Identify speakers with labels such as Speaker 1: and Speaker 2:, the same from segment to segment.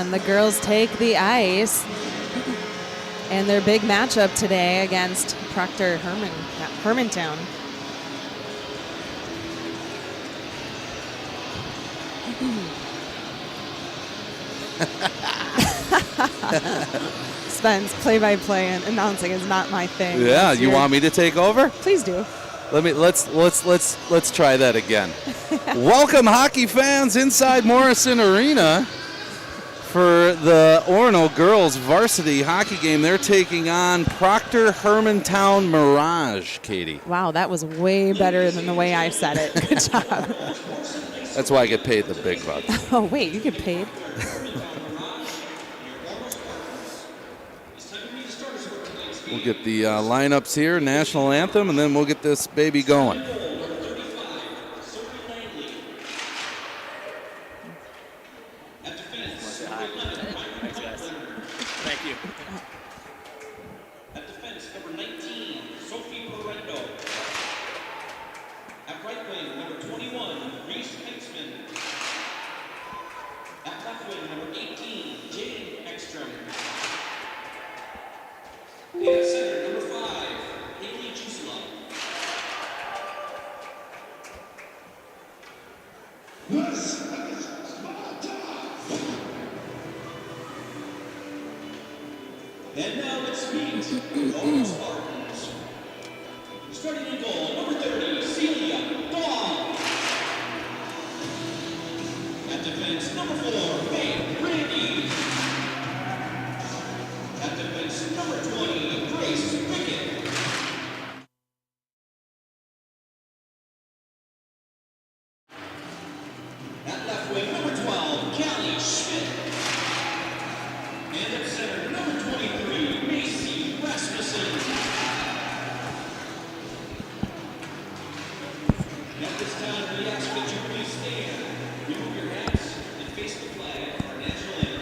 Speaker 1: And the girls take the ice. And their big matchup today against Proctor Hermantown. Spence, play-by-play and announcing is not my thing.
Speaker 2: Yeah, you want me to take over?
Speaker 1: Please do.
Speaker 2: Let's try that again. Welcome, hockey fans, inside Morrison Arena for the Orono girls varsity hockey game. They're taking on Proctor Hermantown Mirage, Katie.
Speaker 1: Wow, that was way better than the way I said it. Good job.
Speaker 2: That's why I get paid the big bucks.
Speaker 1: Oh, wait, you get paid?
Speaker 2: We'll get the lineups here, national anthem, and then we'll get this baby going.
Speaker 3: And now let's meet Orono Spartans. Starting in goal, number 30, Celia Dahl. At defense, number 4, Faith Randy. At defense, number 20, Grace Pickett. At left wing, number 12, Callie Schmidt. And at center, number 23, Macy Rasmussen. At this time, we ask that you please stand, remove your hats, and face the flag for our national anthem.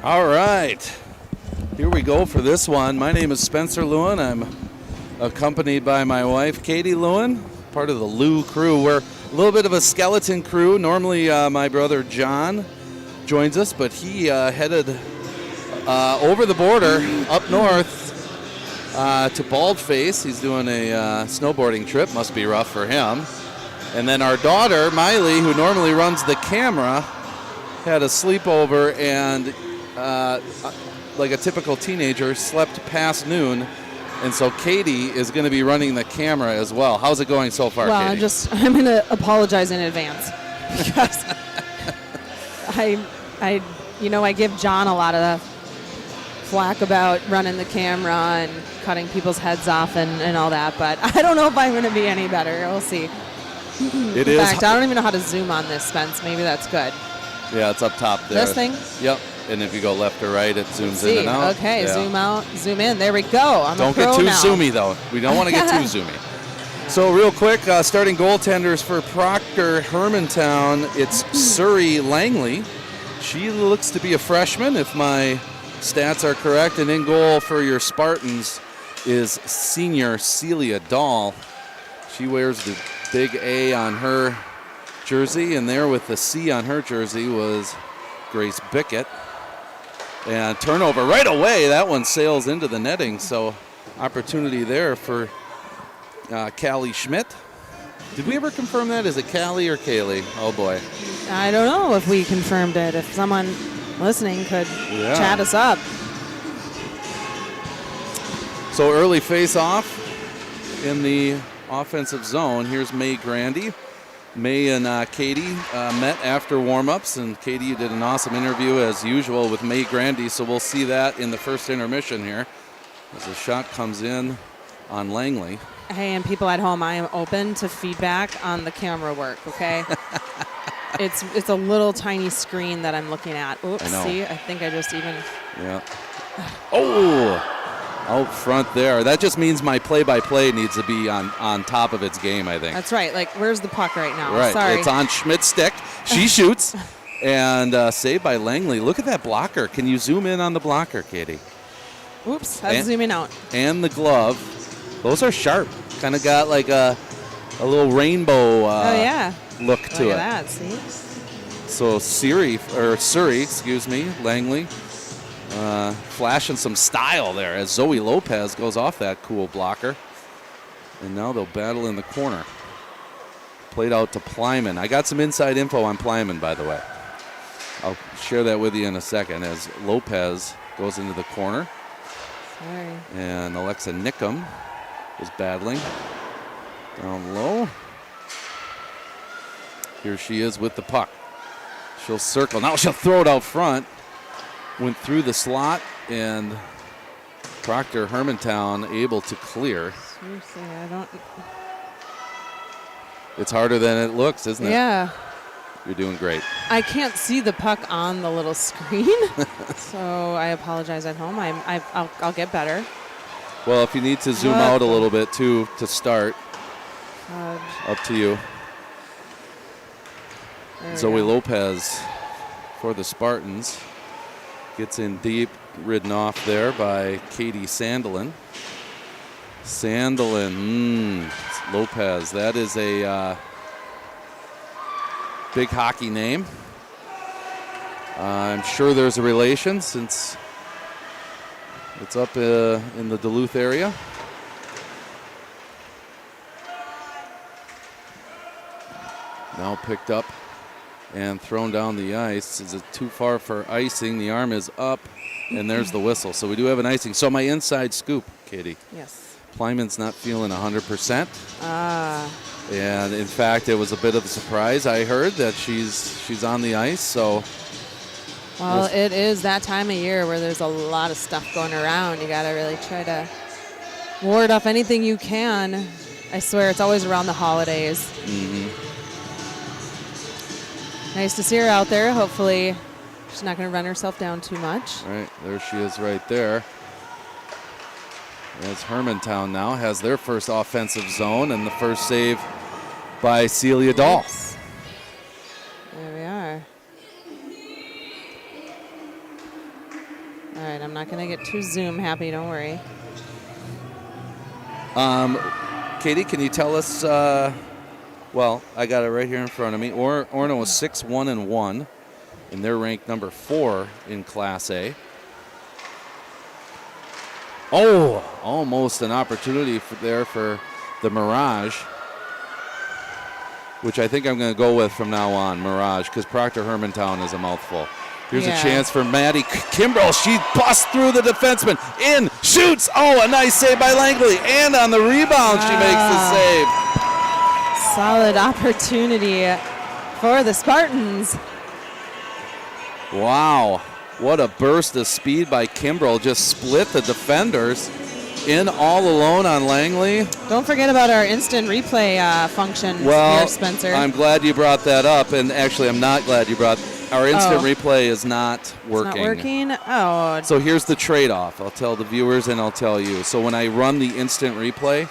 Speaker 2: All right, here we go for this one. My name is Spencer Lewin. I'm accompanied by my wife, Katie Lewin, part of the LewCrew. We're a little bit of a skeleton crew. Normally, my brother John joins us, but he headed over the border up north to Baldface. He's doing a snowboarding trip. Must be rough for him. And then our daughter, Miley, who normally runs the camera, had a sleepover and like a typical teenager, slept past noon, and so Katie is going to be running the camera as well. How's it going so far,
Speaker 1: well,
Speaker 2: Katie?
Speaker 1: I'm going to apologize in advance because I give John a lot of flack about running the camera and cutting people's heads off and all that, but I don't know if I'm going to be any better. We'll see. In fact, I don't even know how to zoom on this, Spence. Maybe that's good.
Speaker 2: Yeah, it's up top there.
Speaker 1: This thing?
Speaker 2: Yep. And if you go left or right, it zooms in and out.
Speaker 1: Okay,
Speaker 2: yeah.
Speaker 1: Zoom out, zoom in. There we go.
Speaker 2: Don't get too zoomy, though. We don't want to get too zoomy. So real quick, starting goaltenders for Proctor Hermantown, it's Surrey Langley. She looks to be a freshman, if my stats are correct. And in goal for your Spartans is senior Celia Dahl. She wears the big A on her jersey, and there with the C on her jersey was Grace Bickett. And turnover right away. That one sails into the netting, so opportunity there for Callie Schmidt. Did we ever confirm that? Is it Callie or Kaylee? Oh, boy.
Speaker 1: I don't know if we confirmed it. If someone listening could chat us up.
Speaker 2: So early face-off in the offensive zone. Here's May Grandy. May and Katie met after warm-ups, and Katie, you did an awesome interview as usual with May Grandy, so we'll see that in the first intermission here as the shot comes in on Langley.
Speaker 1: Hey, and people at home, I am open to feedback on the camera work, okay? It's a little tiny screen that I'm looking at. Oops, see, I think I just even...
Speaker 2: Yeah. Oh! Out front there. That just means my play-by-play needs to be on top of its game, I think.
Speaker 1: That's right. Like, where's the puck right now?
Speaker 2: Right.
Speaker 1: Sorry.
Speaker 2: It's on Schmidt's stick. She shoots. And saved by Langley. Look at that blocker. Can you zoom in on the blocker, Katie?
Speaker 1: Oops, I'm zooming out.
Speaker 2: And the glove. Those are sharp. Kind of got like a little rainbow look to it.
Speaker 1: Look at that, see?
Speaker 2: So Surrey, Langley. Flashing some style there as Zoe Lopez goes off that cool blocker. And now they'll battle in the corner. Played out to Plyman. I got some inside info on Plyman, by the way. I'll share that with you in a second as Lopez goes into the corner.
Speaker 1: Sorry.
Speaker 2: And Alexa Nickum is battling down low. Here she is with the puck. She'll circle. Now she'll throw it out front. Went through the slot, and Proctor Hermantown able to clear.
Speaker 1: Seriously, I don't...
Speaker 2: It's harder than it looks, isn't it?
Speaker 1: Yeah.
Speaker 2: You're doing great.
Speaker 1: I can't see the puck on the little screen, so I apologize at home. I'll get better.
Speaker 2: Well, if you need to zoom out a little bit, too, to start, up to you. Zoe Lopez for the Spartans. Gets in deep, ridden off there by Katie Sandelin. Lopez. That is a big hockey name. I'm sure there's a relation since it's up in the Duluth area. Now picked up and thrown down the ice. Is it too far for icing? The arm is up, and there's the whistle. So we do have an icing. So my inside scoop, Katie.
Speaker 1: Yes.
Speaker 2: Plyman's not feeling 100%. And in fact, it was a bit of a surprise. I heard that she's on the ice. So.
Speaker 1: Well, it is that time of year where there's a lot of stuff going around. You got to really try to ward off anything you can. I swear, it's always around the holidays.
Speaker 2: Mm-hmm.
Speaker 1: Nice to see her out there. Hopefully she's not going to run herself down too much.
Speaker 2: All right, there she is right there. As Hermantown now has their first offensive zone and the first save by Celia Dahl.
Speaker 1: There we are. All right, I'm not going to get too Zoom happy, don't worry.
Speaker 2: Katie, can you tell us... well, I got it right here in front of me. Orono was 6-1-1, and they're ranked number 4 in Class A. Oh, almost an opportunity there for the Mirage, which I think I'm going to go with from now on, Mirage, because Proctor Hermantown is a mouthful. Here's a chance for Maddie Kimbrell. She busts through the defenseman. In, shoots. Oh, a nice save by Langley. And on the rebound, she makes the save.
Speaker 1: Solid opportunity for the Spartans.
Speaker 2: Wow. What a burst of speed by Kimbrell. Just split the defenders. In all alone on Langley.
Speaker 1: Don't forget about our instant replay function here, Spencer.
Speaker 2: I'm glad you brought that up. And actually, I'm not glad you brought... Our instant replay is not working.
Speaker 1: It's not working? Oh.
Speaker 2: So here's the trade-off. I'll tell the viewers and I'll tell you. So when I run the instant replay,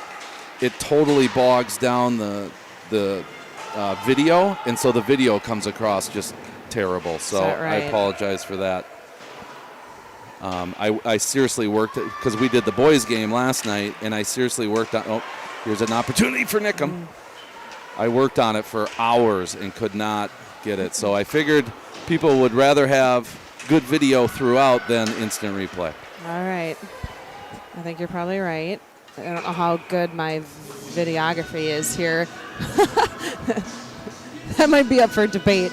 Speaker 2: it totally bogs down the video, and so the video comes across just terrible. So
Speaker 1: right?
Speaker 2: I apologize for that. I seriously worked, because we did the boys game last night, and I seriously worked on... Oh, here's an opportunity for Nickum. I worked on it for hours and could not get it. So I figured people would rather have good video throughout than instant replay.
Speaker 1: All right. I think you're probably right. I don't know how good my videography is here. That might be up for debate.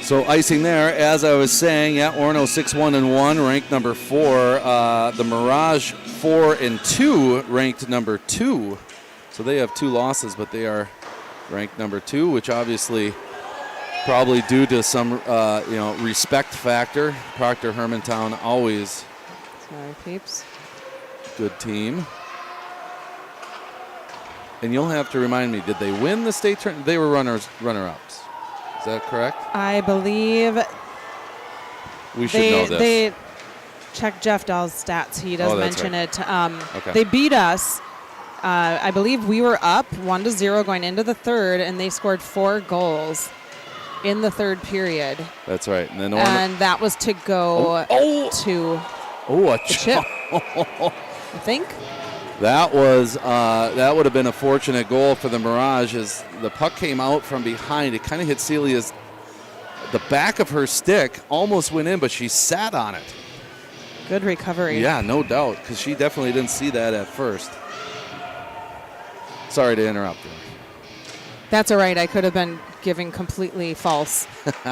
Speaker 2: So icing there, as I was saying, Orono 6-1-1, ranked number 4. The Mirage 4-2, ranked number 2. So they have 2 losses, but they are ranked number 2, which obviously probably due to some respect factor. Proctor Hermantown always
Speaker 1: Sorry, peeps.
Speaker 2: good team. And you'll have to remind me, did they win the state tournament? They were runner-ups. Is that correct?
Speaker 1: I believe
Speaker 2: We should know this.
Speaker 1: They check Jeff Dahl's stats. He does mention
Speaker 2: right.
Speaker 1: it.
Speaker 2: Okay.
Speaker 1: They beat us. I believe we were up 1-0 going into the third, and they scored 4 goals in the third period.
Speaker 2: That's right. And then
Speaker 1: that was to go to
Speaker 2: a
Speaker 1: chip, I think.
Speaker 2: That would have been a fortunate goal for the Mirage as the puck came out from behind. It kind of hit Celia's, the back of her stick almost went in, but she sat on it.
Speaker 1: Good recovery.
Speaker 2: Yeah, no doubt, because she definitely didn't see that at first. Sorry to interrupt you.
Speaker 1: That's all right. I could have been giving completely false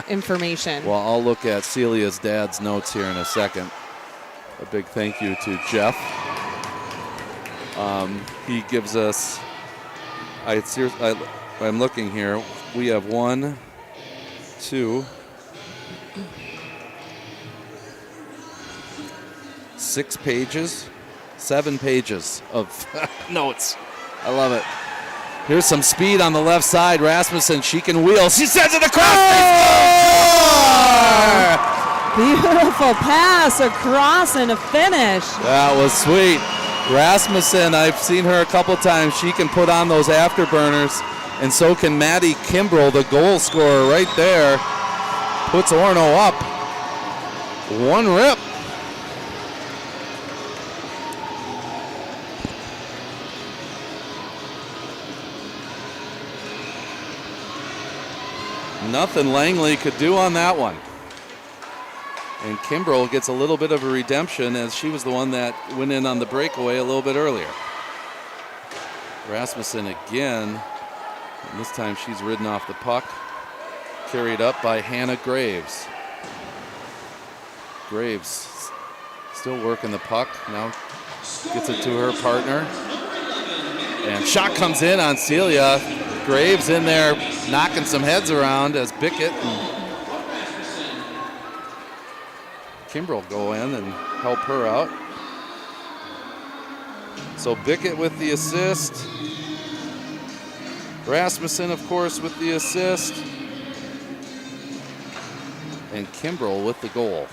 Speaker 1: information.
Speaker 2: Well, I'll look at Celia's dad's notes here in a second. A big thank you to Jeff. He gives us, I'm looking here, we have 1, 2, 6 pages, 7 pages of notes. I love it. Here's some speed on the left side. Rasmussen, she can wheel. She sends it across.
Speaker 1: Beautiful pass across and a finish.
Speaker 2: That was sweet. Rasmussen, I've seen her a couple times. She can put on those afterburners, and so can Maddie Kimbrell, the goal scorer right there. Puts Orono up. 1 rip. Nothing Langley could do on that one. And Kimbrell gets a little bit of a redemption as she was the one that went in on the breakaway a little bit earlier. Rasmussen again, and this time she's ridden off the puck. Carried up by Hannah Graves. Graves still working the puck. Now gets it to her partner. And shot comes in on Celia. Graves in there knocking some heads around as Bickett and Kimbrell go in and help her out. So Bickett with the assist. Rasmussen, of course, with the assist. And Kimbrell with the goal.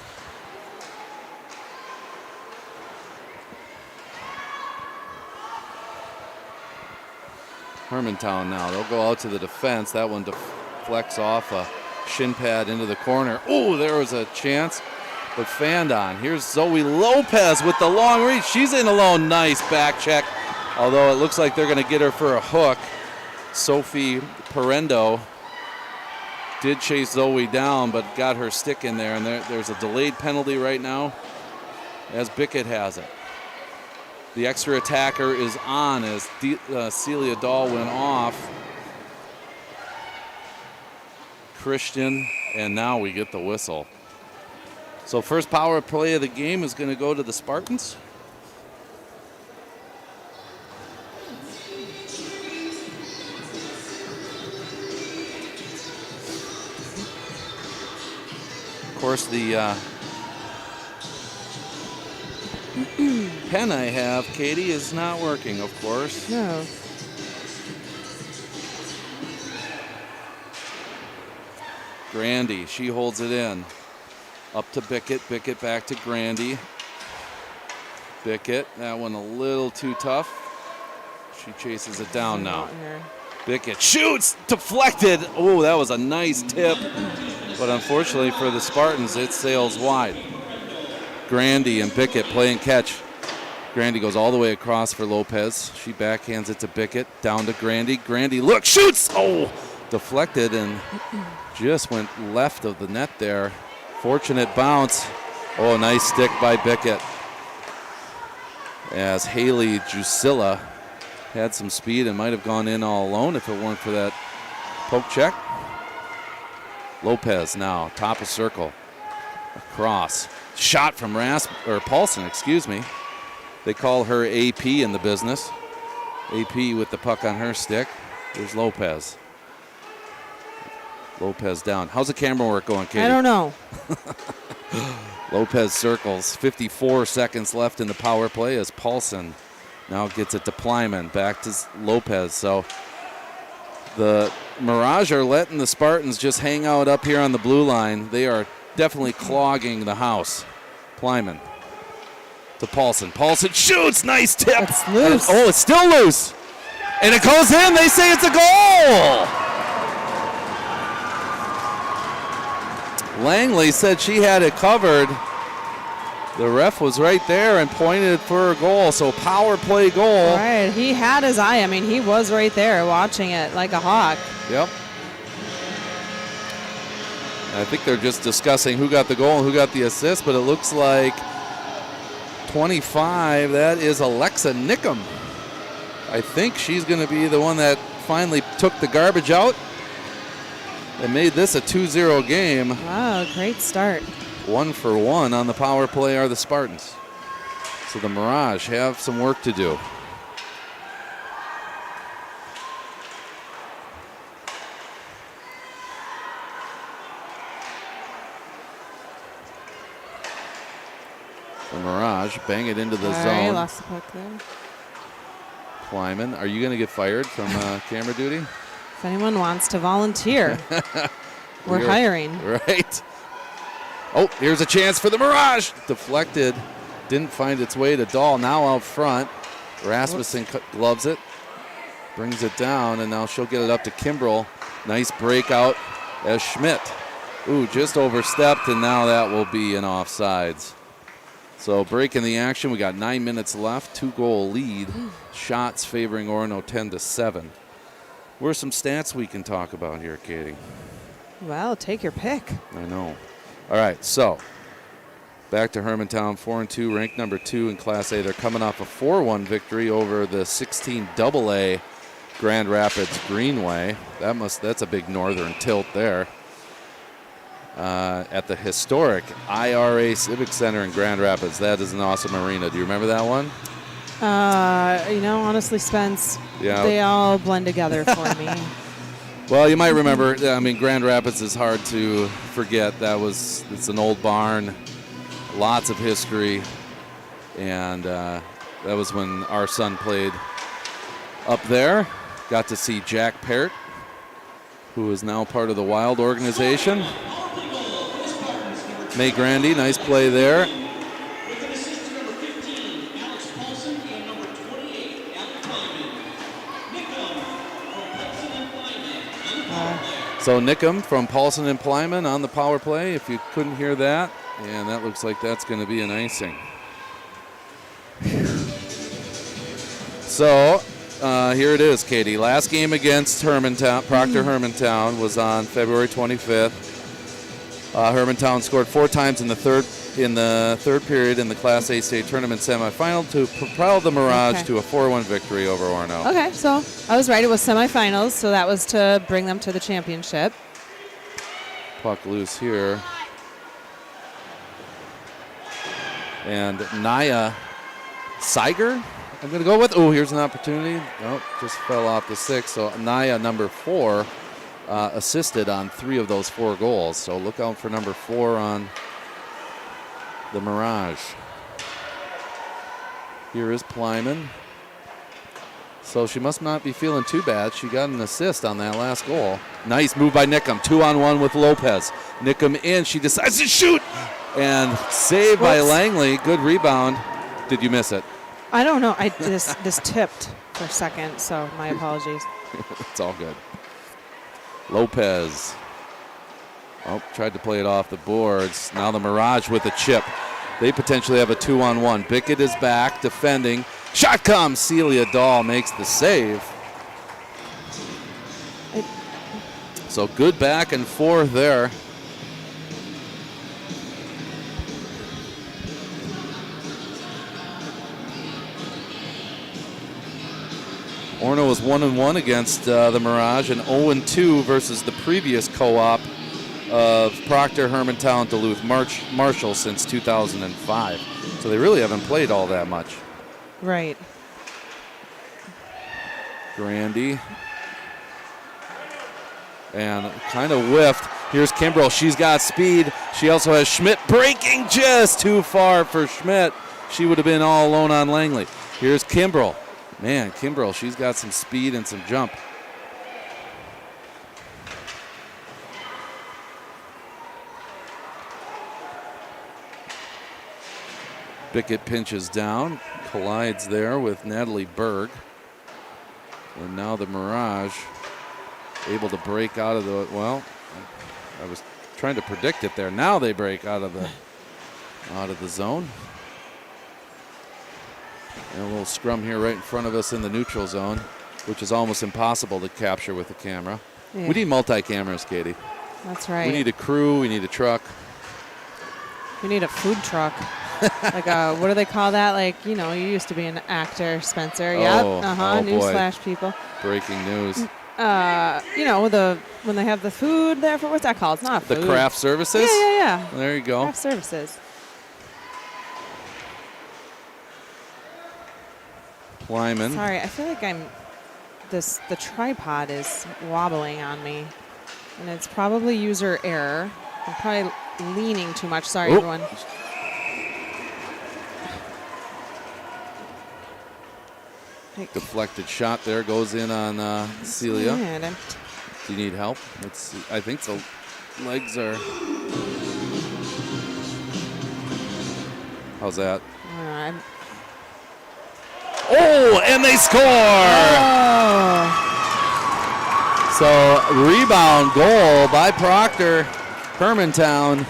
Speaker 2: Hermantown now. They'll go out to the defense. That one deflects off a shin pad into the corner. Oh, there was a chance, but fanned on. Here's Zoe Lopez with the long reach. She's in alone. Nice back check. Although it looks like they're going to get her for a hook. Sophie Parendo did chase Zoe down, but got her stick in there. And there's a delayed penalty right now as Bickett has it. The extra attacker is on as Celia Dahl went off. Christian, and now we get the whistle. So first power play of the game is going to go to the Spartans. Of course, the pen I have, Katie, is not working, of course.
Speaker 1: No.
Speaker 2: Grandy, she holds it in. Up to Bickett, Bickett back to Grandy. Bickett, that one a little too tough. She chases it down now. Bickett shoots, deflected. Oh, that was a nice tip. But unfortunately for the Spartans, it sails wide. Grandy and Bickett playing catch. Grandy goes all the way across for Lopez. She backhands it to Bickett. Down to Grandy. Grandy, look, shoots! Oh, deflected and just went left of the net there. Fortunate bounce. Oh, nice stick by Bickett. As Haley Drusilla had some speed and might have gone in all alone if it weren't for that poke check. Lopez now, top of circle. Across. Shot from Paulson, excuse me. They call her AP in the business. AP with the puck on her stick. There's Lopez. Lopez down. How's the camera work going, Katie?
Speaker 1: I don't know.
Speaker 2: Lopez circles. 54 seconds left in the power play as Paulson now gets it to Plyman. Back to Lopez. So the Mirage are letting the Spartans just hang out up here on the blue line. They are definitely clogging the house. Plyman to Paulson. Paulson shoots. Nice tip.
Speaker 1: It's loose.
Speaker 2: Oh, it's still loose. And it goes in. They say it's a goal. Langley said she had it covered. The ref was right there and pointed for a goal. So power play goal.
Speaker 1: Right. He had his eye. I mean, he was right there watching it like a hawk.
Speaker 2: Yep. I think they're just discussing who got the goal and who got the assist, but it looks like 25, that is Alexa Nickum. I think she's going to be the one that finally took the garbage out and made this a 2-0 game.
Speaker 1: Wow, great start.
Speaker 2: 1 for 1 on the power play are the Spartans. So the Mirage have some work to do. The Mirage bang it into the
Speaker 1: All
Speaker 2: zone.
Speaker 1: right, lost the puck there.
Speaker 2: Plyman, are you going to get fired from camera duty?
Speaker 1: If anyone wants to volunteer, we're hiring.
Speaker 2: Right. Oh, here's a chance for the Mirage. Deflected. Didn't find its way to Dahl. Now out front. Rasmussen gloves it. Brings it down, and now she'll get it up to Kimbrell. Nice breakout as Schmidt. Ooh, just overstepped, and now that will be an offsides. So breaking the action, we got 9 minutes left, 2-goal lead. Shots favoring Orono 10-7. What are some stats we can talk about here, Katie?
Speaker 1: Well, take your pick.
Speaker 2: I know. All right, so back to Hermantown, 4-2, ranked number 2 in Class A. They're coming off a 4-1 victory over the 16 AA Grand Rapids Greenway. That's a big northern tilt there. At the historic IRA Civic Center in Grand Rapids. That is an awesome arena. Do you remember that one?
Speaker 1: Honestly, Spence,
Speaker 2: Yeah.
Speaker 1: they all blend together for me.
Speaker 2: Well, you might remember, I mean, Grand Rapids is hard to forget. It's an old barn, lots of history, and that was when our son played up there. Got to see Jack Parrott, who is now part of the Wild organization. May Grandy, nice play there.
Speaker 3: With an assist to number 15, Alex Paulson, and number 28, Alec Plyman. Nickum from Paulson and Plyman on the power play.
Speaker 2: So Nickum from Paulson and Plyman on the power play, if you couldn't hear that. And that looks like that's going to be an icing. So here it is, Katie. Last game against Hermantown, Proctor Hermantown, was on February 25th. Hermantown scored 4 times in the third period in the Class A state tournament semifinal to propel the Mirage to a 4-1 victory over Orono.
Speaker 1: Okay, so I was right. It was semifinals, so that was to bring them to the championship.
Speaker 2: Puck loose here. And Naya Seiger, I'm going to go with. Oh, here's an opportunity. Nope, just fell off the 6. So Naya, number 4, assisted on 3 of those 4 goals. So look out for number 4 on the Mirage. Here is Plyman. So she must not be feeling too bad. She got an assist on that last goal. Nice move by Nickum. 2-on-1 with Lopez. Nickum in. She decides to shoot. And saved by Langley. Good rebound. Did you miss it?
Speaker 1: I don't know. I this tipped for a second, so my apologies.
Speaker 2: It's all good. Lopez. Oh, tried to play it off the boards. Now the Mirage with a chip. they potentially have a 2-on-1. Bickett is back, defending. Shot comes. Celia Dahl makes the save. So good back and forth there. Orono was 1-1 against the Mirage and 0-2 versus the previous co-op of Proctor, Hermantown, Duluth, Marshall since 2005. So they really haven't played all that much.
Speaker 1: Right.
Speaker 2: Grandy. And kind of whiffed. Here's Kimbrell. She's got speed. She also has Schmidt breaking just too far for Schmidt. She would have been all alone on Langley. Here's Kimbrell. Man, Kimbrell, she's got some speed and some jump. Bickett pinches down, collides there with Natalie Berg. And now the Mirage able to break out of the, well, I was trying to predict it there. Now they break out of the zone. And a little scrum here right in front of us in the neutral zone, which is almost impossible to capture with the camera.
Speaker 1: Yeah.
Speaker 2: We need multi-cameras, Katie.
Speaker 1: That's right.
Speaker 2: We need a crew, we need a truck.
Speaker 1: We need a food truck. Like a, what do they call that? Like, you know, you used to be an actor, Spencer. Yep.
Speaker 2: Oh
Speaker 1: Newsflash, people.
Speaker 2: Breaking news.
Speaker 1: You know, when they have the food there for, what's that called? It's not food.
Speaker 2: The craft services?
Speaker 1: Yeah.
Speaker 2: There you go.
Speaker 1: Craft services.
Speaker 2: Plyman.
Speaker 1: Sorry, I feel like the tripod is wobbling on me. And it's probably user error. I'm probably leaning too much. Sorry, everyone.
Speaker 2: Deflected shot there, goes in on Celia.
Speaker 1: Man,
Speaker 2: Do you need help? Let's see. I think the legs are. How's that? Oh, and they score!
Speaker 1: Oh.
Speaker 2: So rebound goal by Proctor. Hermantown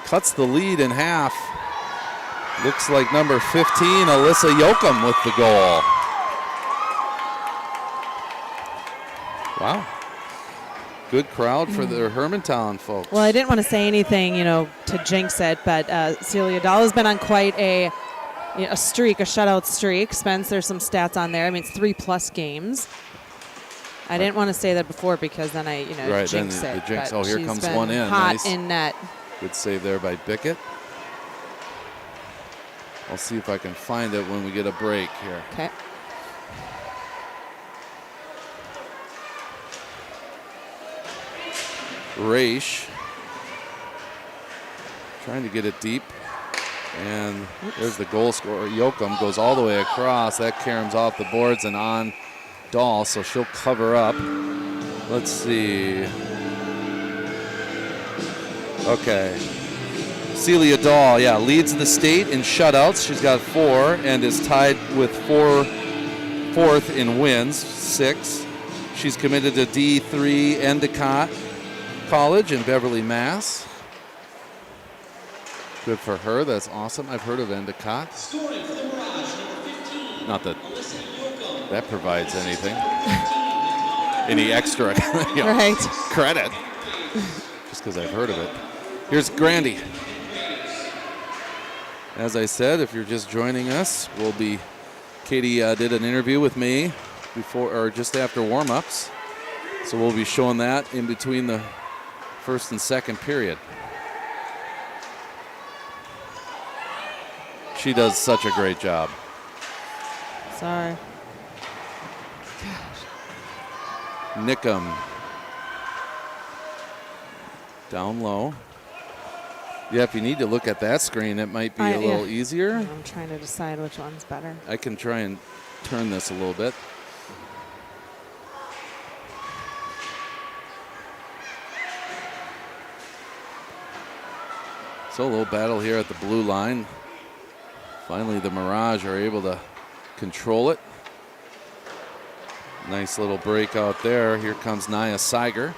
Speaker 2: cuts the lead in half. Looks like number 15, Alyssa Yoakum, with the goal. Wow. Good crowd for the Hermantown folks.
Speaker 1: Well, I didn't want to say anything, you know, to jinx it, but Celia Dahl has been on quite a streak, a shutout streak. Spence, there's some stats on there. I mean, it's 3+ games. I didn't want to say that before because then I, jinx
Speaker 2: then
Speaker 1: it.
Speaker 2: the jinx.
Speaker 1: But
Speaker 2: Oh, here
Speaker 1: she's
Speaker 2: comes
Speaker 1: been
Speaker 2: one in.
Speaker 1: Hot
Speaker 2: Nice.
Speaker 1: in net.
Speaker 2: Good save there by Bickett. I'll see if I can find it when we get a break here.
Speaker 1: Okay.
Speaker 2: Raish trying to get it deep. And there's the goal scorer. Yoakum goes all the way across. That caroms off the boards and on Dahl, so she'll cover up. Let's see. Okay. Celia Dahl, leads the state in shutouts. She's got 4 and is tied with fourth in wins, 6. She's committed to D3 Endicott College in Beverly, Mass. Good for her. That's awesome. I've heard of Endicott.
Speaker 3: Scoring for the Mirage, number 15.
Speaker 2: Not that
Speaker 3: Alyssa Yoakum.
Speaker 2: that provides anything. Any extra
Speaker 1: Right.
Speaker 2: credit. Just because I've heard of it. Here's Grandy. As I said, if you're just joining us, Katie did an interview with me before or just after warm-ups. So we'll be showing that in between the first and second period. She does such a great job.
Speaker 1: Sorry.
Speaker 2: Nickum. Down low. Yeah, if you need to look at that screen, it might be a little easier.
Speaker 1: I'm trying to decide which one's better.
Speaker 2: I can try and turn this a little bit. So a little battle here at the blue line. Finally, the Mirage are able to control it. Nice little breakout there. Here comes Nia Seiger.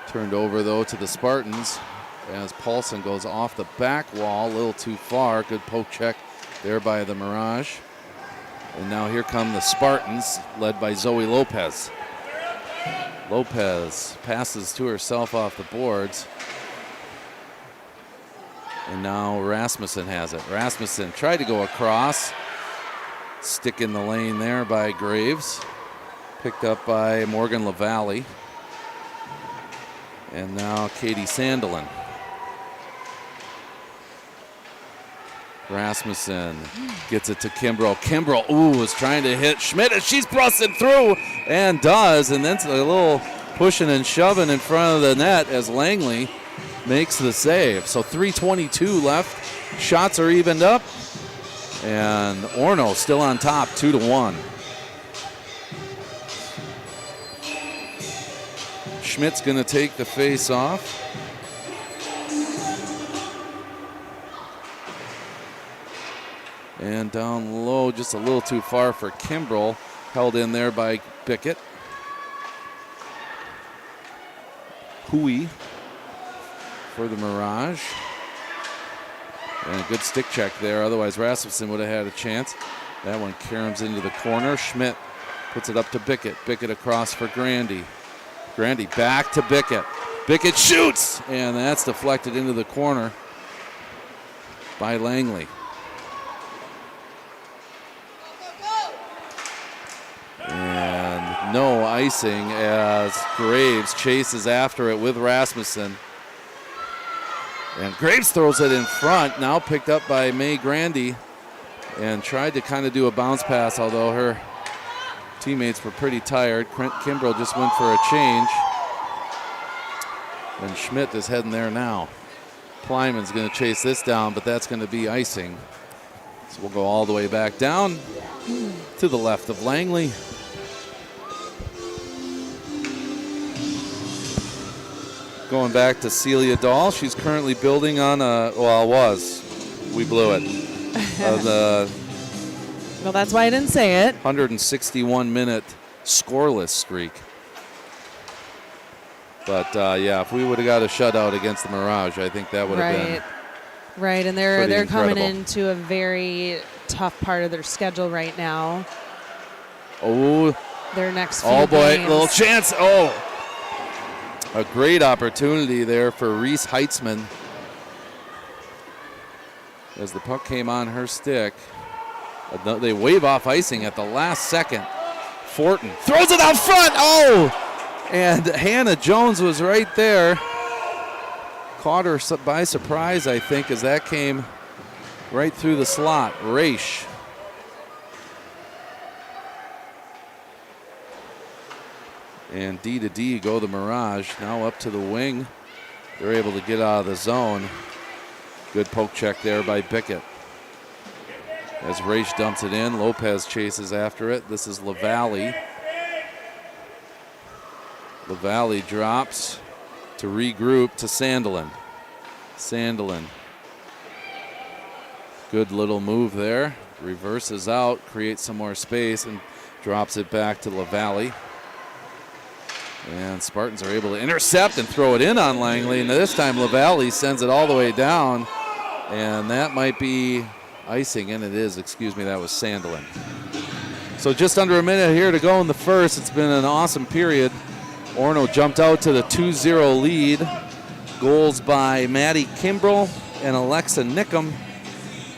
Speaker 2: Turned over, though, to the Spartans. as Paulson goes off the back wall a little too far. Good poke check there by the Mirage. And now here come the Spartans, led by Zoe Lopez. Lopez passes to herself off the boards. And now Rasmussen has it. Rasmussen tried to go across. Stick in the lane there by Graves. Picked up by Morgan LaValle. And now Katie Sandelin. Rasmussen gets it to Kimbrough. Kimbrough, was trying to hit Schmidt as she's busting through and does. And then a little pushing and shoving in front of the net as Langley makes the save. So 3:22 left. Shots are evened up. And Orono still on top, 2-1. Schmidt's going to take the face off. And down low, just a little too far for Kimbrough. Held in there by Bickett. Hui for the Mirage. And a good stick check there. Otherwise, Rasmussen would have had a chance. That one caroms into the corner. Schmidt puts it up to Bickett. Bickett across for Grandy. Grandy back to Bickett. Bickett shoots! And that's deflected into the corner by Langley. And no icing as Graves chases after it with Rasmussen. And Graves throws it in front, now picked up by May Grandy, and tried to kind of do a bounce pass, although her teammates were pretty tired. Kimbrough just went for a change. And Schmidt is heading there now. Plyman's going to chase this down, but that's going to be icing. So we'll go all the way back down to the left of Langley. Going back to Celia Dahl. She's currently building on we blew it.
Speaker 1: Well, that's why I didn't say it.
Speaker 2: 161-minute scoreless streak. But if we would have got a shutout against the Mirage, I think that would have been
Speaker 1: right. And they're coming
Speaker 2: incredible.
Speaker 1: into a very tough part of their schedule right now.
Speaker 2: Oh,
Speaker 1: their next few
Speaker 2: oh boy,
Speaker 1: games.
Speaker 2: little chance. Oh, a great opportunity there for Reese Heitzman. As the puck came on her stick, they wave off icing at the last second. Fortin throws it out front. Oh! And Hannah Jones was right there. Caught her by surprise, I think, as that came right through the slot. Raish. And D go the Mirage. Now up to the wing. They're able to get out of the zone. Good poke check there by Bickett. As Raish dumps it in, Lopez chases after it. This is LaValle. LaValle drops to regroup to Sandelin. Sandelin. Good little move there. Reverses out, creates some more space, and drops it back to LaValle. And Spartans are able to intercept and throw it in on Langley. And this time LaValle sends it all the way down. And that might be icing, and it is. Excuse me, that was Sandelin. So just under a minute here to go in the first. It's been an awesome period. Orono jumped out to the 2-0 lead. Goals by Maddie Kimbrough and Alexa Nickham.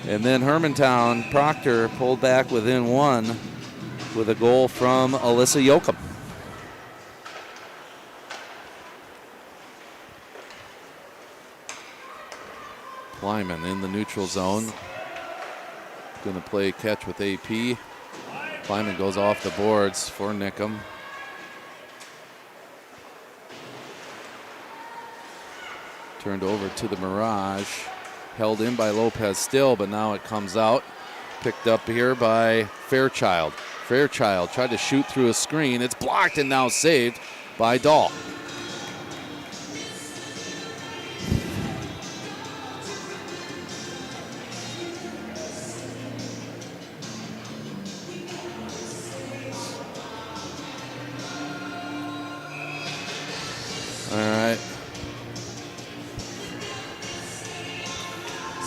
Speaker 2: And then Hermantown Proctor pulled back within one with a goal from Alyssa Yoakum. Lyman in the neutral zone. Going to play catch with AP. Lyman goes off the boards for Nickham. Turned over to the Mirage. Held in by Lopez still, but now it comes out. Picked up here by Fairchild. Fairchild tried to shoot through a screen. It's blocked and now saved by Dahl.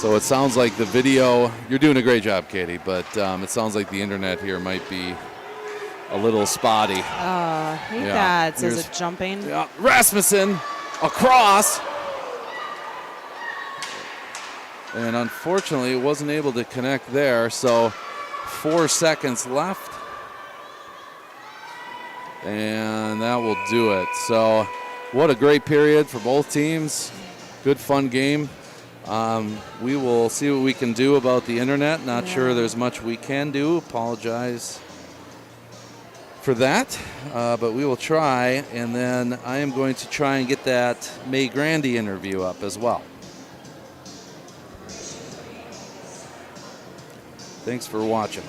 Speaker 2: So it sounds like the video, you're doing a great job, Katie, but it sounds like the internet here might be a little spotty.
Speaker 1: I hate that. So is it jumping?
Speaker 2: Yeah, Rasmussen across. And unfortunately, it wasn't able to connect there, so 4 seconds left. And that will do it. So what a great period for both teams. Good, fun game. We will see what we can do about the internet. Not sure there's much we can do. Apologize for that, but we will try. And then I am going to try and get that May Grandy interview up as well. Thanks for watching.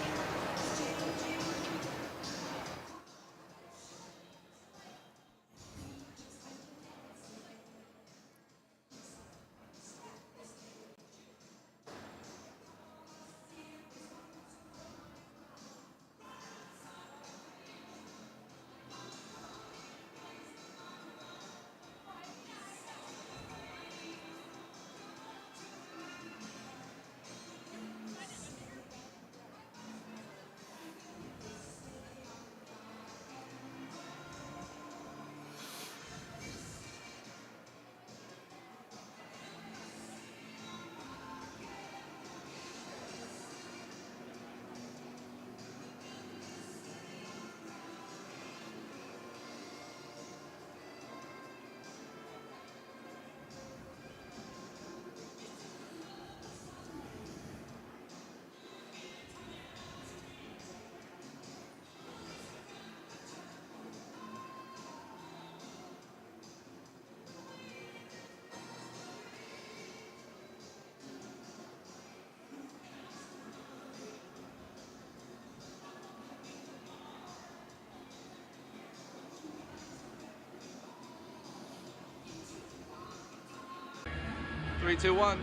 Speaker 2: Three, two, one.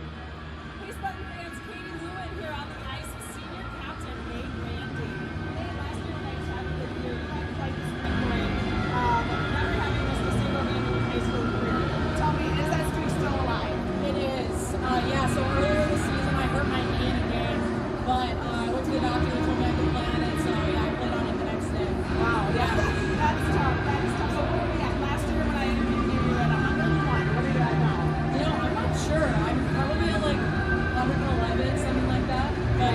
Speaker 4: Hey, Spartan fans, Katie Lewin here on the ice with senior captain Nate Randy. Hey, last year when I chatted with you, you had quite the spring break. Never having missed a single game in your high school career. Tell me, is that streak still alive? It is. Yeah, so earlier this season I hurt my knee in a game, but I went to the doctor and told me I could play on it, so yeah, I played on it the next day. Wow, yeah. That's tough. That is tough. So where are we at? Last year when I interviewed you, you were at 101. What are you at now? You know, I'm not sure. I'm probably at like 111, something like that. But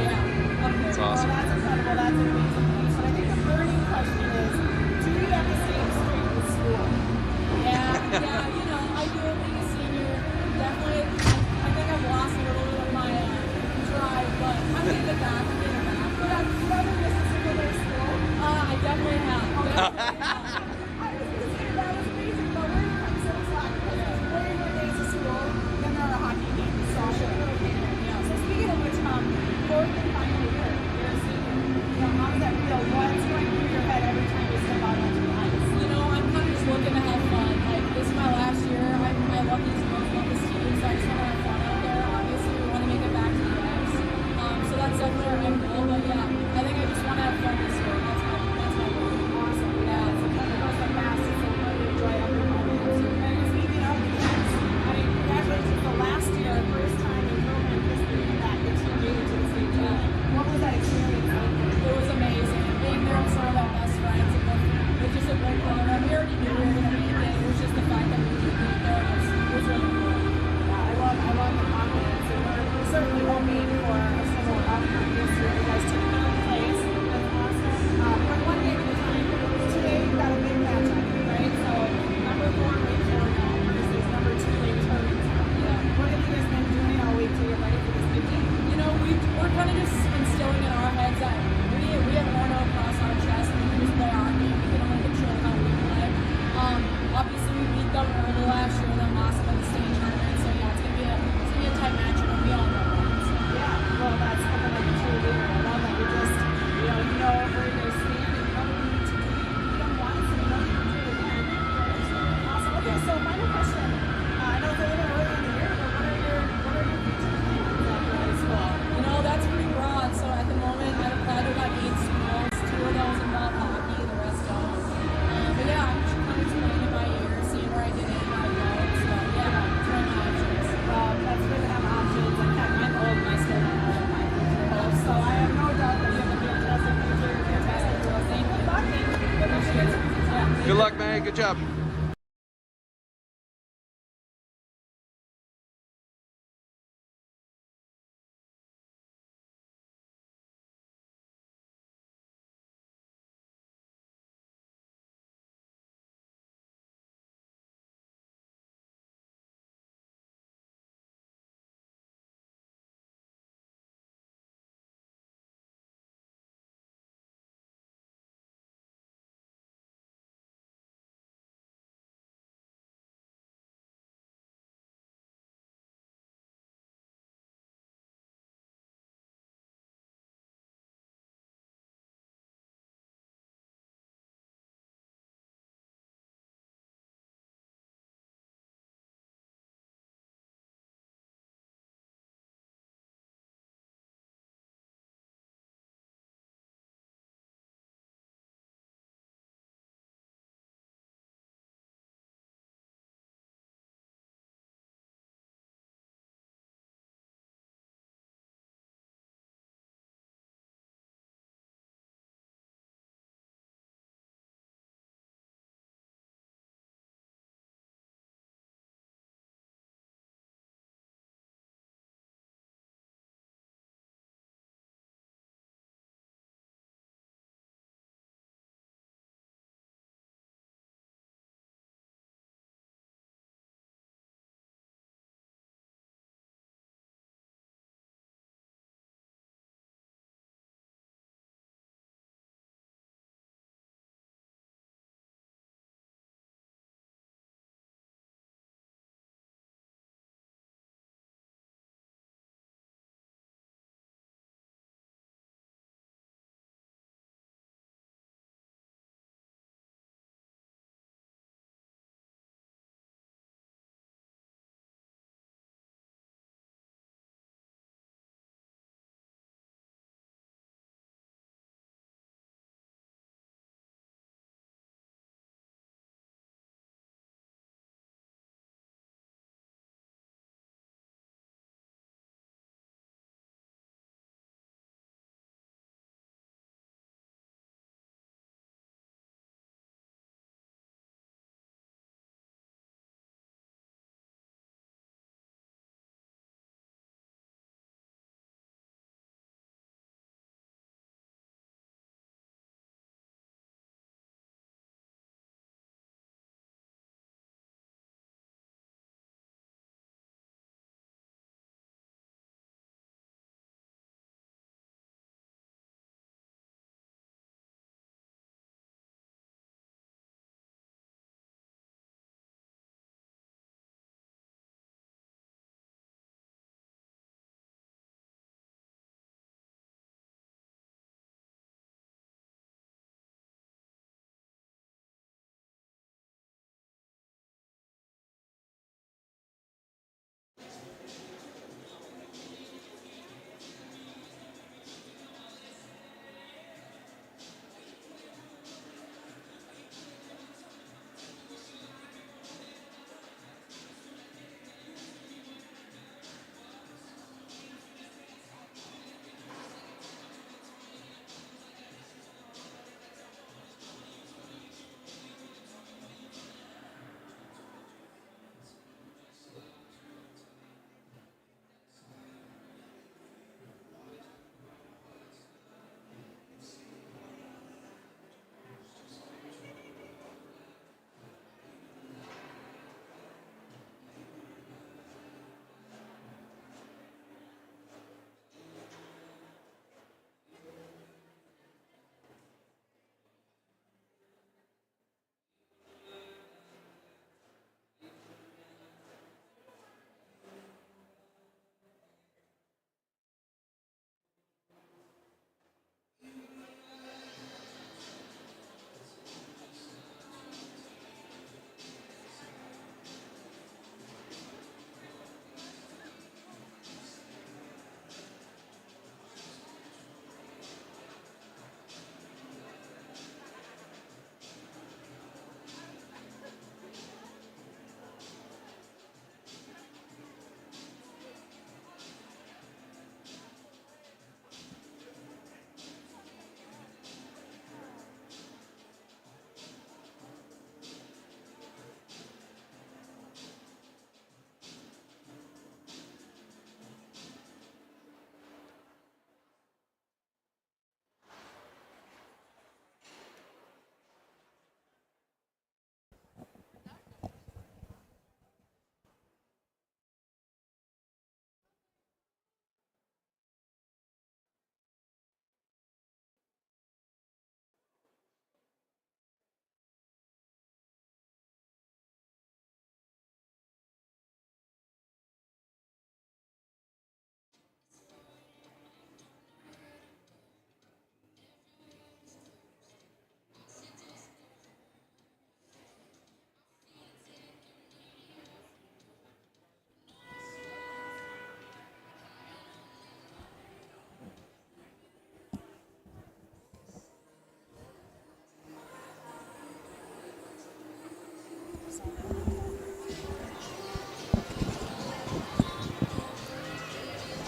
Speaker 2: Hey, good job.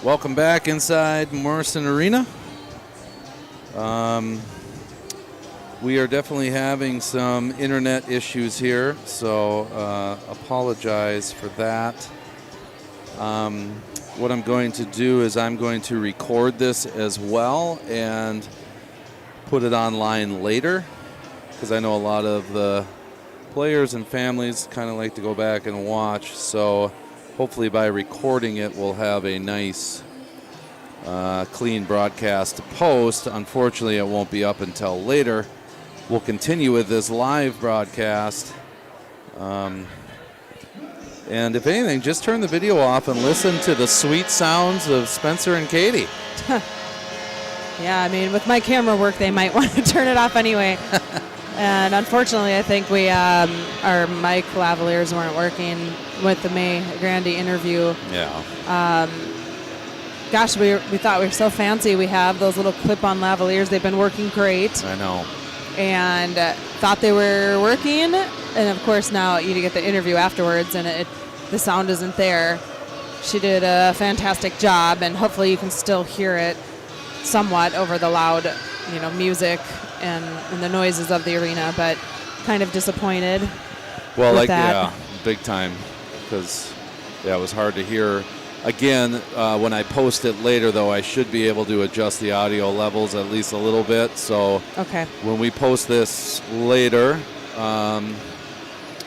Speaker 2: Welcome back inside Morrison Arena. We are definitely having some internet issues here, so apologize for that. What I'm going to do is I'm going to record this as well and put it online later, because I know a lot of the players and families kind of like to go back and watch. So hopefully by recording it, we'll have a nice, clean broadcast to post. Unfortunately, it won't be up until later. We'll continue with this live broadcast. And if anything, just turn the video off and listen to the sweet sounds of Spencer and Katie.
Speaker 1: Yeah, I mean, with my camera work, they might want to turn it off anyway. And unfortunately, I think our mic lavaliers weren't working with the May Grandy interview.
Speaker 2: Yeah.
Speaker 1: Gosh, we thought we were so fancy. We have those little clip-on lavaliers. They've been working great.
Speaker 2: I know.
Speaker 1: And thought they were working. And, of course, now you get the interview afterwards, and the sound isn't there. She did a fantastic job, and hopefully you can still hear it somewhat over the loud, music and the noises of the arena, but kind of disappointed.
Speaker 2: Well,
Speaker 1: with that.
Speaker 2: Yeah, big time, because it was hard to hear. Again, when I post it later, though, I should be able to adjust the audio levels at least a little bit. So
Speaker 1: okay.
Speaker 2: When we post this later,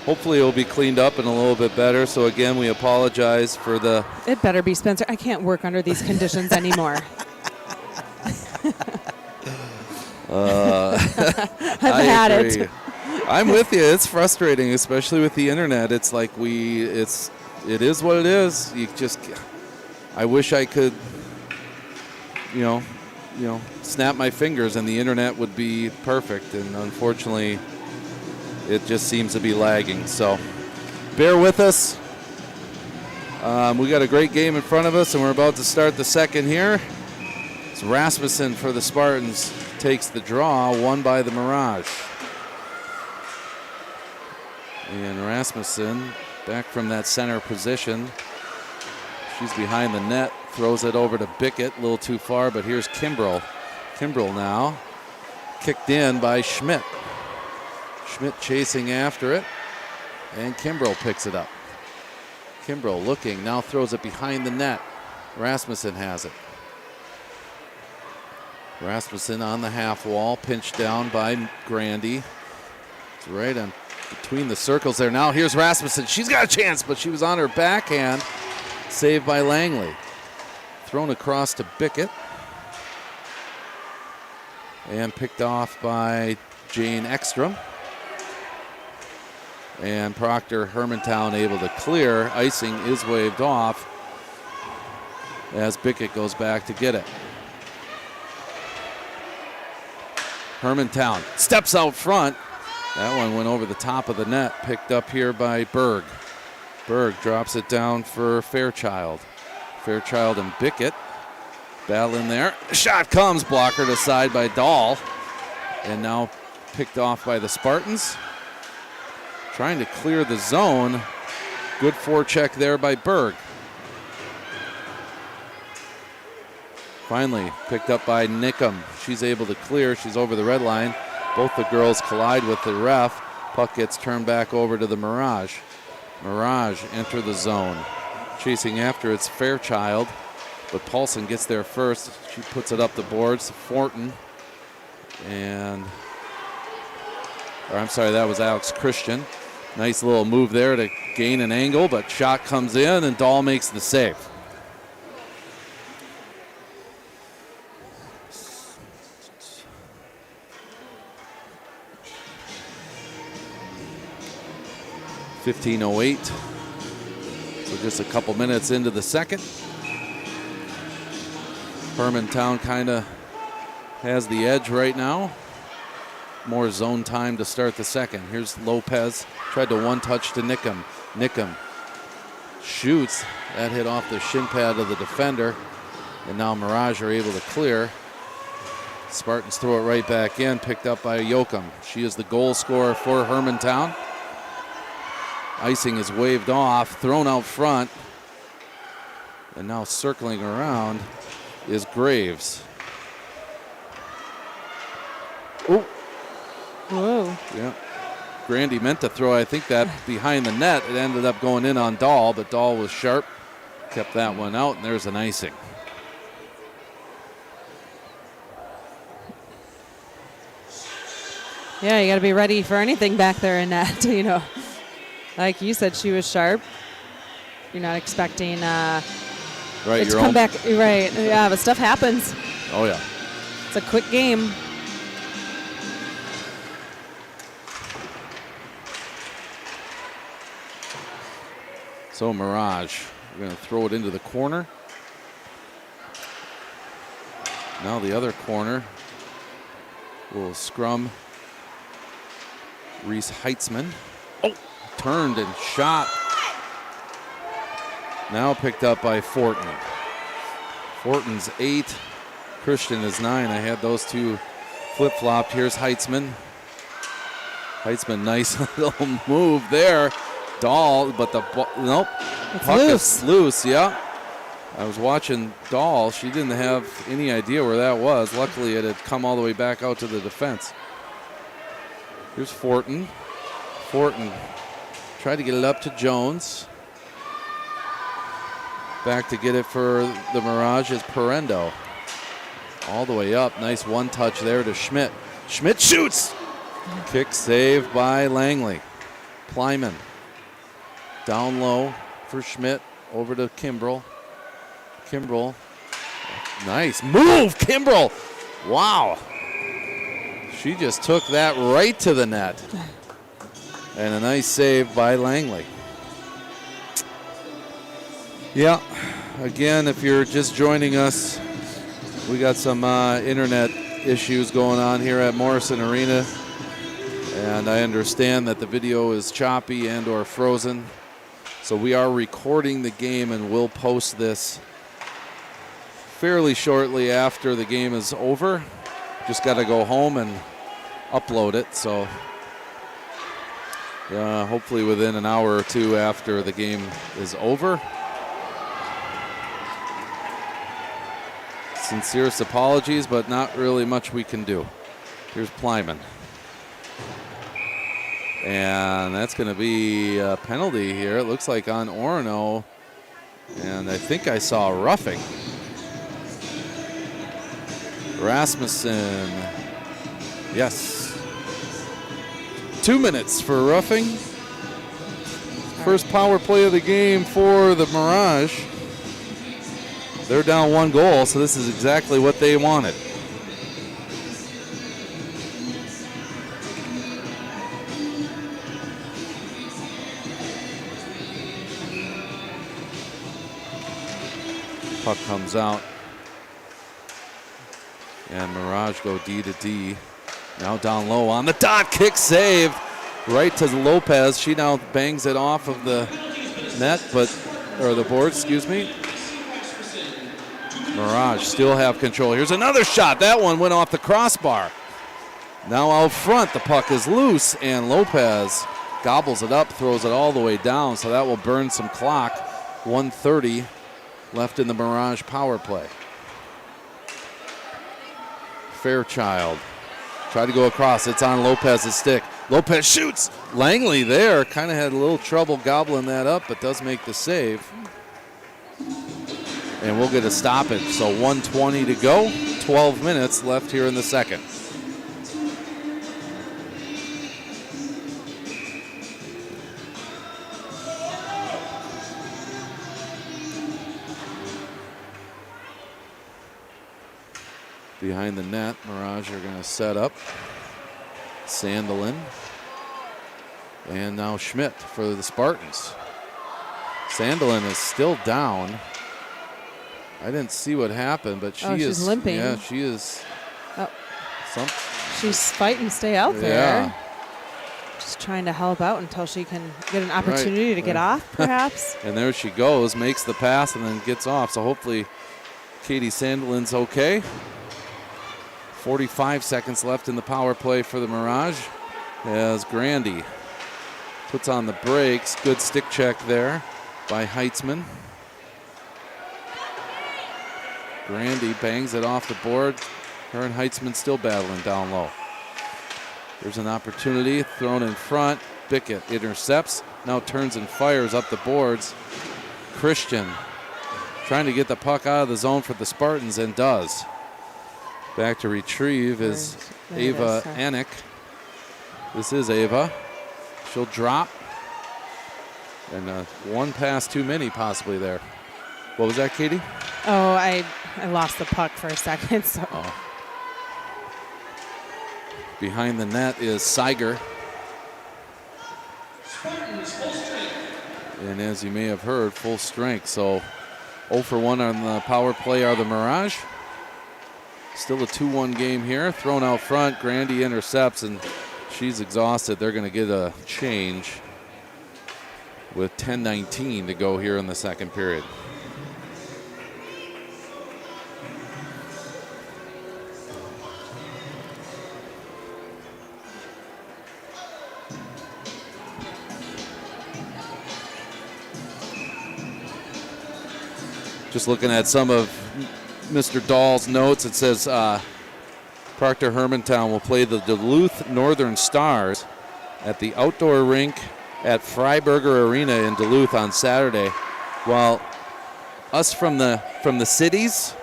Speaker 2: hopefully it'll be cleaned up and a little bit better. So again, we apologize for the...
Speaker 1: It better be, Spencer. I can't work under these conditions anymore. I've had
Speaker 2: agree.
Speaker 1: it.
Speaker 2: I'm with you. It's frustrating, especially with the internet. It's like it is what it is. I wish I could, snap my fingers and the internet would be perfect. And unfortunately, it just seems to be lagging. So bear with us. We got a great game in front of us, and we're about to start the second here. It's Rasmussen for the Spartans takes the draw, won by the Mirage. And Rasmussen back from that center position. She's behind the net, throws it over to Bickett, a little too far, but here's Kimbrell. Kimbrell now kicked in by Schmidt. Schmidt chasing after it, and Kimbrell picks it up. Kimbrell looking, now throws it behind the net. Rasmussen has it. Rasmussen on the half wall, pinched down by Grandy. It's right on between the circles there. Now here's Rasmussen. She's got a chance, but she was on her backhand. Saved by Langley. Thrown across to Bickett. And picked off by Jane Ekstrom. And Proctor Hermantown able to clear. Icing is waved off as Bickett goes back to get it. Hermantown steps out front. That one went over the top of the net, picked up here by Berg. Berg drops it down for Fairchild. Fairchild and Bickett battle in there. Shot comes, blocker to side by Dahl. And now picked off by the Spartans. Trying to clear the zone. Good forecheck there by Berg. Finally picked up by Nickham. She's able to clear. She's over the red line. Both the girls collide with the ref. Puck gets turned back over to the Mirage. Mirage enter the zone. Chasing after it's Fairchild, but Paulson gets there first. She puts it up the boards. Fortin and, that was Alex Christian. Nice little move there to gain an angle, but shot comes in and Dahl makes the save. .15:08. So just a couple minutes into the second. Hermantown kind of has the edge right now. More zone time to start the second. Here's Lopez. Tried to one-touch to Nickham. Nickham shoots. That hit off the shin pad of the defender. And now Mirage are able to clear. Spartans throw it right back in. Picked up by Yoakum. She is the goal scorer for Hermantown. Icing is waved off. Thrown out front. And now circling around is Graves. Oh.
Speaker 1: Whoa.
Speaker 2: Yeah. Grandy meant to throw, I think, that behind the net. It ended up going in on Dahl, but Dahl was sharp. Kept that one out, and there's an icing.
Speaker 1: Yeah, you got to be ready for anything back there in net, you know. Like you said, she was sharp. You're not expecting
Speaker 2: Right,
Speaker 1: it to come back. Right, yeah, but stuff happens.
Speaker 2: Oh, yeah.
Speaker 1: It's a quick game.
Speaker 2: So Mirage, we're going to throw it into the corner. Now the other corner will scrum Reese Heitzman. Oh, turned and shot. Now picked up by Fortin. Fortin's 8, Christian is 9. I had those two flip-flopped. Here's Heitzman. Heitzman, nice little move there. Dahl, but the nope.
Speaker 1: It's
Speaker 2: puck
Speaker 1: loose.
Speaker 2: is loose, yeah. I was watching Dahl. She didn't have any idea where that was. Luckily, it had come all the way back out to the defense. Here's Fortin. Fortin tried to get it up to Jones. Back to get it for the Mirage is Perendo. All the way up. Nice one touch there to Schmidt. Schmidt shoots. Kick save by Langley. Plyman. Down low for Schmidt. Over to Kimbrell. Kimbrell. Nice move, Kimbrell. Wow. She just took that right to the net. And a nice save by Langley. Yeah, again, if you're just joining us, we got some internet issues going on here at Morrison Arena. And I understand that the video is choppy and or frozen. So we are recording the game and we'll post this fairly shortly after the game is over. Just got to go home and upload it. So hopefully within an hour or two after the game is over. Sincerest apologies, but not really much we can do. Here's Plyman. And that's going to be a penalty here. It looks like on Orono. And I think I saw roughing. Rasmussen. Yes. 2 minutes for roughing. First power play of the game for the Mirage. They're down 1 goal, so this is exactly what they wanted. Puck comes out. And Mirage go D to D. Now down low on the dot. Kick save. Right to Lopez. She now bangs it off of the net, or the board, excuse me. Mirage still have control. Here's another shot. That one went off the crossbar. Now out front, the puck is loose, and Lopez gobbles it up, throws it all the way down, so that will burn some clock. 1:30 left in the Mirage power play. Fairchild tried to go across. It's on Lopez's stick. Lopez shoots. Langley there kind of had a little trouble gobbling that up, but does make the save. And we'll get a stoppage. So 1:20 to go. 12 minutes left here in the second. Behind the net, Mirage are going to set up. Sandelin. And now Schmidt for the Spartans. Sandelin is still down. I didn't see what happened, but
Speaker 1: she's limping.
Speaker 2: Yeah, she is.
Speaker 1: Oh. She's fighting to stay out there.
Speaker 2: Yeah.
Speaker 1: Just trying to help out until she can get an opportunity to get off, perhaps.
Speaker 2: And there she goes, makes the pass and then gets off. So hopefully Katie Sandelin's okay. 45 seconds left in the power play for the Mirage as Grandy puts on the brakes. Good stick check there by Heitzman. Grandy bangs it off the board. Her and Heitzman still battling down low. There's an opportunity thrown in front. Bickett intercepts, now turns and fires up the boards. Christian trying to get the puck out of the zone for the Spartans and does. Back to retrieve is Ava Anik. This is Ava. She'll drop. And one pass too many possibly there. What was that, Katie?
Speaker 1: Oh, I lost the puck for a second. So.
Speaker 2: Oh. Behind the net is Seiger. And as you may have heard, full strength. So 0 for 1 on the power play are the Mirage. Still a 2-1 game here. Thrown out front. Grandy intercepts, and she's exhausted. They're going to get a change with 10:19 to go here in the second period. Just looking at some of Mr. Dahl's notes, it says Proctor Hermantown will play the Duluth Northern Stars at the outdoor rink at Freiburger Arena in Duluth on Saturday. While us from the cities,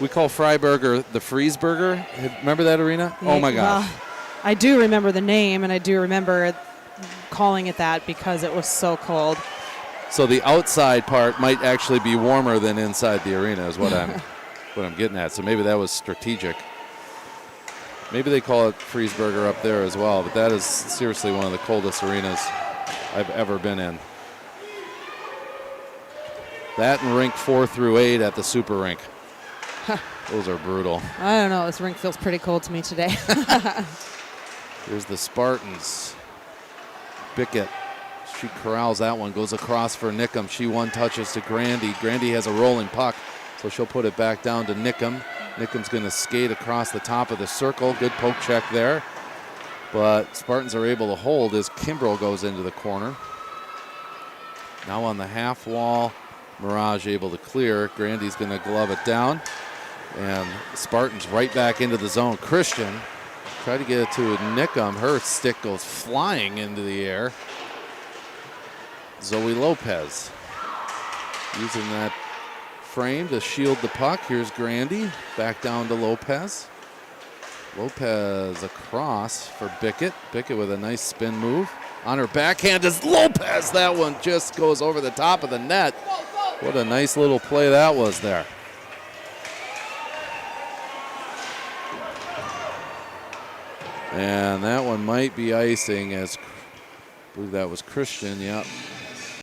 Speaker 2: we call Freiburger the Friesburger. Remember that arena? Oh my gosh.
Speaker 1: Well, I do remember the name, and I do remember calling it that because it was so cold.
Speaker 2: So the outside part might actually be warmer than inside the arena is what I'm getting at. So maybe that was strategic. Maybe they call it Friesburger up there as well, but that is seriously one of the coldest arenas I've ever been in. That and rink 4 through 8 at the Super Rink. Those are brutal.
Speaker 1: I don't know. This rink feels pretty cold to me today.
Speaker 2: Here's the Spartans. Bickett. She corrals that one, goes across for Nickum. She one-touches to Grandy. Grandy has a rolling puck, so she'll put it back down to Nickum. Nickum's going to skate across the top of the circle. Good poke check there. But Spartans are able to hold as Kimbrell goes into the corner. Now on the half wall, Mirage able to clear. Grandy's going to glove it down. And Spartans right back into the zone. Christian tried to get it to Nickum. Her stick goes flying into the air. Zoe Lopez using that frame to shield the puck. Here's Grandy, back down to Lopez. Lopez across for Bickett. Bickett with a nice spin move. On her backhand is Lopez. That one just goes over the top of the net. What a nice little play that was there. And that one might be icing as I believe that was Christian, yep.